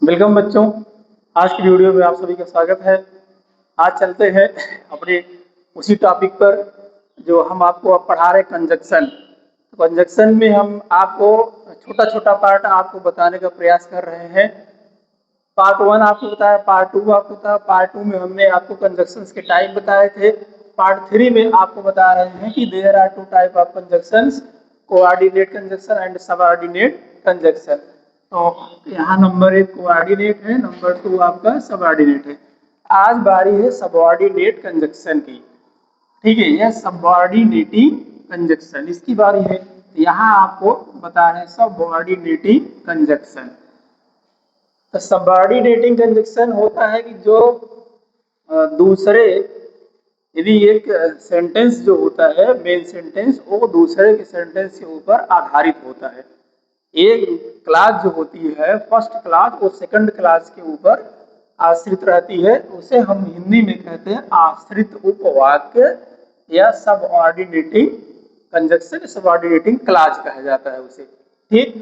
Welcome बच्चों। आज की वीडियो में आप सभी का स्वागत है। आज चलते हैं अपने उसी टॉपिक पर जो हम आपको अब पढ़ा रहे कंजक्शन। कंजक्शन में हम आपको छोटा छोटा पार्ट आपको बताने का प्रयास कर रहे हैं। पार्ट 1 आपको बताया, पार्ट 2 आपको बताया। पार्ट 2 में हमने आपको कंजक्शन के टाइप बताए थे। पार्ट 3 में आपको बता रहे हैं कि there are two type of conjunctions, coordinate conjunction and subordinate conjunction. तो यहाँ नंबर 1 कोऑर्डिनेट है, नंबर 2 आपका सबऑर्डिनेट है। आज बारी है सबऑर्डिनेट कंजक्शन की। ठीक है, यह सबऑर्डिनेटिंग कंजक्शन इसकी बारी है। यहाँ आपको बता रहे हैं सबऑर्डिनेटिंग कंजक्शन। तो सबऑर्डिनेटिंग कंजक्शन होता है कि जो दूसरे, यदि एक सेंटेंस जो होता है मेन सेंटेंस, वो दूसरे के सेंटेंस के ऊपर आधारित होता है। एक क्लास जो होती है फर्स्ट क्लास, वो सेकंड क्लास के ऊपर आश्रित रहती है। उसे हम हिंदी में कहते हैं आश्रित उपवाक्य या सबऑर्डिनेटिंग कंजक्शन, सबऑर्डिनेटिंग क्लास कहा जाता है उसे। ठीक,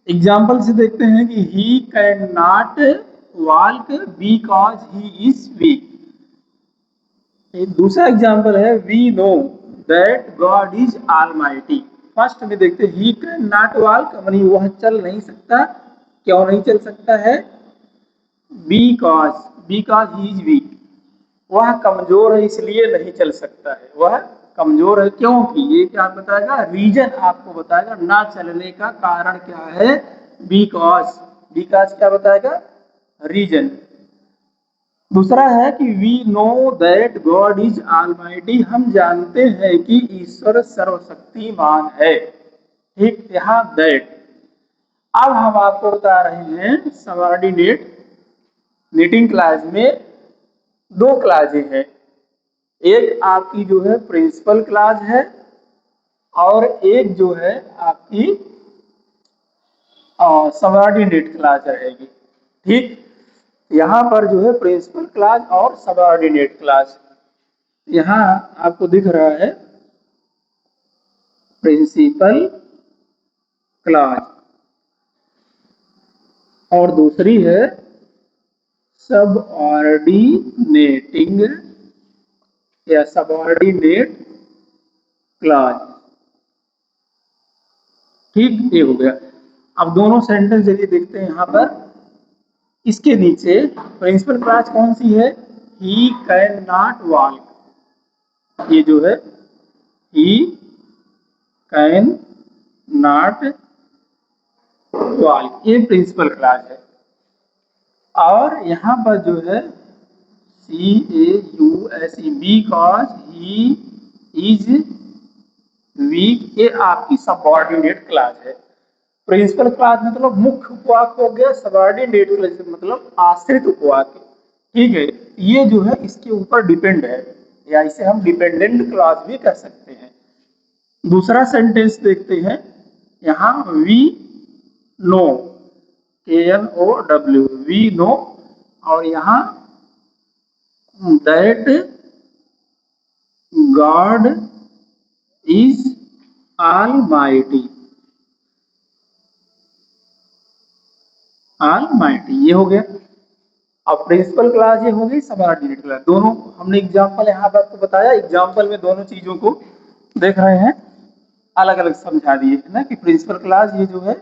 एग्जाम्पल से देखते हैं कि he can not walk because he is weak. दूसरा एग्जाम्पल है we know that God is almighty. First में देखते हैं ही कैन नॉट वॉक, यानी वह चल नहीं सकता। क्यों नहीं चल सकता है? Because, because he is week, वह कमजोर है इसलिए नहीं चल सकता है। वह कमजोर है क्योंकि, ये क्या बताएगा? रीजन आपको बताएगा ना चलने का कारण क्या है। बिकॉज, बिकॉज क्या बताएगा? रीजन। दूसरा है कि we know that God is almighty, हम जानते हैं कि ईश्वर सर्वशक्तिमान है। ठीक, यहाँ दैट। अब हम आपको बता रहे हैं सबऑर्डिनेट नीटिंग क्लास में दो क्लासें हैं। एक आपकी जो है प्रिंसिपल क्लास है और एक जो है आपकी सबऑर्डिनेट क्लास रहेगी। ठीक, यहाँ पर जो है प्रिंसिपल क्लास और सबऑर्डिनेट क्लास, यहाँ आपको दिख रहा है प्रिंसिपल क्लास और दूसरी है सबऑर्डिनेटिंग या सबऑर्डिनेट क्लास। ठीक, ये हो गया। अब दोनों सेंटेंस यदि देखते हैं यहाँ पर, इसके नीचे प्रिंसिपल क्लास कौन सी है? He can not walk. ये जो है ही कैन नॉट वॉक, ये प्रिंसिपल क्लास है। और यहाँ पर जो है CAUSE, because he is weak, ये आपकी सबऑर्डिनेट क्लास है। प्रिंसिपल क्लास मतलब मुख्य उपवाक हो गया, सबऑर्डिनेट क्लास मतलब आश्रित उपवाक। ठीक है, ये जो है इसके ऊपर डिपेंड है, या इसे हम डिपेंडेंट क्लास भी कह सकते हैं। दूसरा सेंटेंस देखते हैं, यहाँ we know, KNOW, we know, और यहाँ that God is almighty, almighty, ये हो गया। अब प्रिंसिपल क्लास ये हो गई, सबऑर्डिनेट क्लास। दोनों हमने एग्जांपल यहाँ पर आपको बताया, एग्जांपल में दोनों चीजों को देख रहे हैं, अलग अलग समझा दिए है ना कि प्रिंसिपल क्लास ये जो है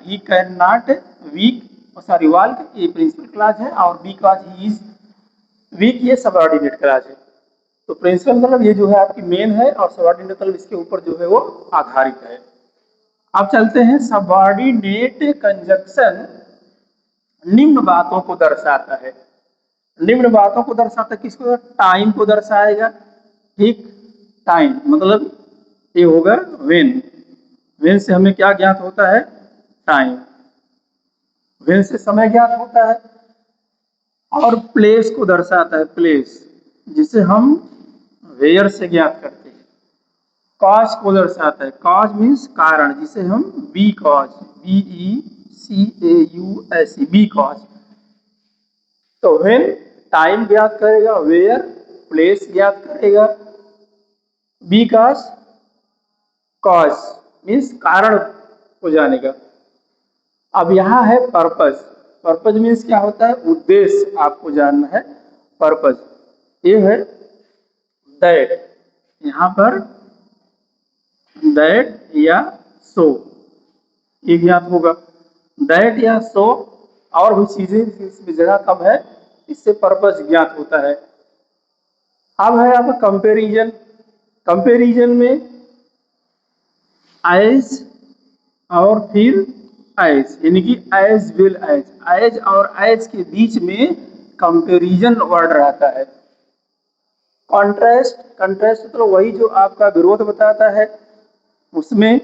he can not weak, sorry walk, ये प्रिंसिपल क्लास है, और बिकॉज ही इज वीक ये सबऑर्डिनेट क्लास है। तो प्रिंसिपल मतलब ये जो है आपकी मेन है, और सबऑर्डिनेट मतलब इसके ऊपर जो है वो आधारित है। अब चलते हैं सबऑर्डिनेट कंजक्शन निम्न बातों को दर्शाता है। निम्न बातों को दर्शाता है किसको? टाइम को दर्शाएगा। ठीक, टाइम मतलब ये होगा व्हेन। व्हेन से हमें क्या ज्ञात होता है? टाइम। व्हेन से समय ज्ञात होता है। और प्लेस को दर्शाता है, प्लेस, जिसे हम वेयर से ज्ञात करते हैं। कॉज को दर्शाता है, कॉज मीन्स कारण, जिसे हम because, BECAUSE, because. तो व्हेन टाइम ज्ञात करेगा, वेयर प्लेस ज्ञात करेगा, बिकॉज कॉज मीन्स कारण को जानेगा। अब यहाँ है पर्पस। पर्पज मीन्स क्या होता है, उद्देश्य आपको जानना है, पर्पज। ये है दैट, यहाँ पर दैट या सो ये ज्ञात होगा। दैट या सो और भी चीजें इसमें जगह कम है, इससे पर्पज ज्ञात होता है। अब है आपका कंपैरिजन। कंपैरिजन में एज और फिर एज, यानी कि एज विल एज, एज और एज के बीच में कंपैरिजन वर्ड रहता है। कॉन्ट्रास्ट, कॉन्ट्रास्ट मतलब वही जो आपका विरोध बताता है, उसमें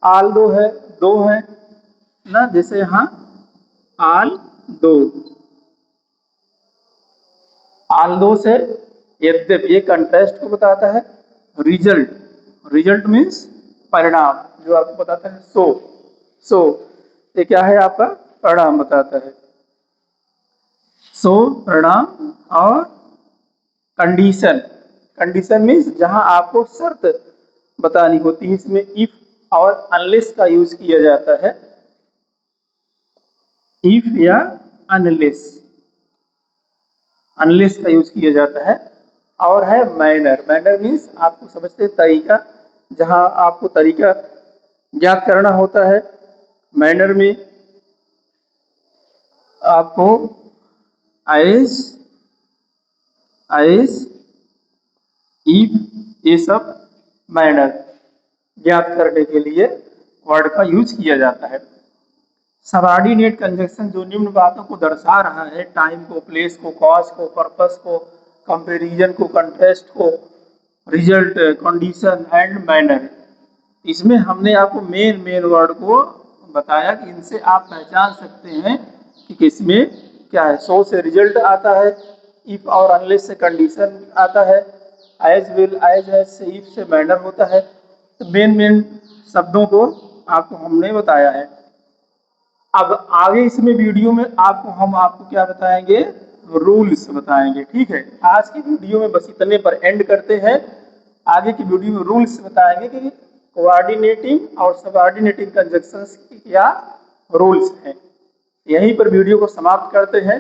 आल दो है, दो है ना, जैसे यहाँ आल दो, आल दो से यद्यपि, ये कंट्रास्ट को बताता है। रिजल्ट, रिजल्ट मीन्स परिणाम, जो आपको बताता है सो, सो ये क्या है आपका परिणाम बताता है। सो परिणाम। और कंडीशन, कंडीशन मीन्स जहां आपको शर्त बतानी होती है, इसमें इफ और अनलेस का यूज किया जाता है। इफ या अनलेस, अनलेस का यूज किया जाता है। और है मैनर, मैनर मीन्स आपको समझते तरीका, जहां आपको तरीका ज्ञात करना होता है। मैनर में आपको एज, एज, इफ, ये सब मैनर ज्ञात करने के लिए वर्ड का यूज किया जाता है। सबऑर्डिनेट कंजंक्शन जो निम्न बातों को दर्शा रहा है, टाइम को, प्लेस को, कॉज को, पर्पस को, कंपैरिजन को, कंट्रास्ट को, रिजल्ट, कंडीशन एंड मैनर, इसमें हमने आपको मेन मेन वर्ड को बताया कि इनसे आप पहचान सकते हैं कि किसमें क्या है। सो से रिजल्ट आता है, इफ और अनलेस से कंडीशन आता है, एज विल एज से इफ से मैनर होता है। तो मेन मेन शब्दों को आपको हमने बताया है। अब आगे इसमें वीडियो में आपको क्या बताएंगे, रूल्स बताएंगे। ठीक है, आज की वीडियो में बस इतने पर एंड करते हैं। आगे की वीडियो में रूल्स बताएंगे कि कोऑर्डिनेटिंग और सबऑर्डिनेटिंग कंजंक्शंस की क्या रूल्स हैं। यहीं पर वीडियो को समाप्त करते हैं।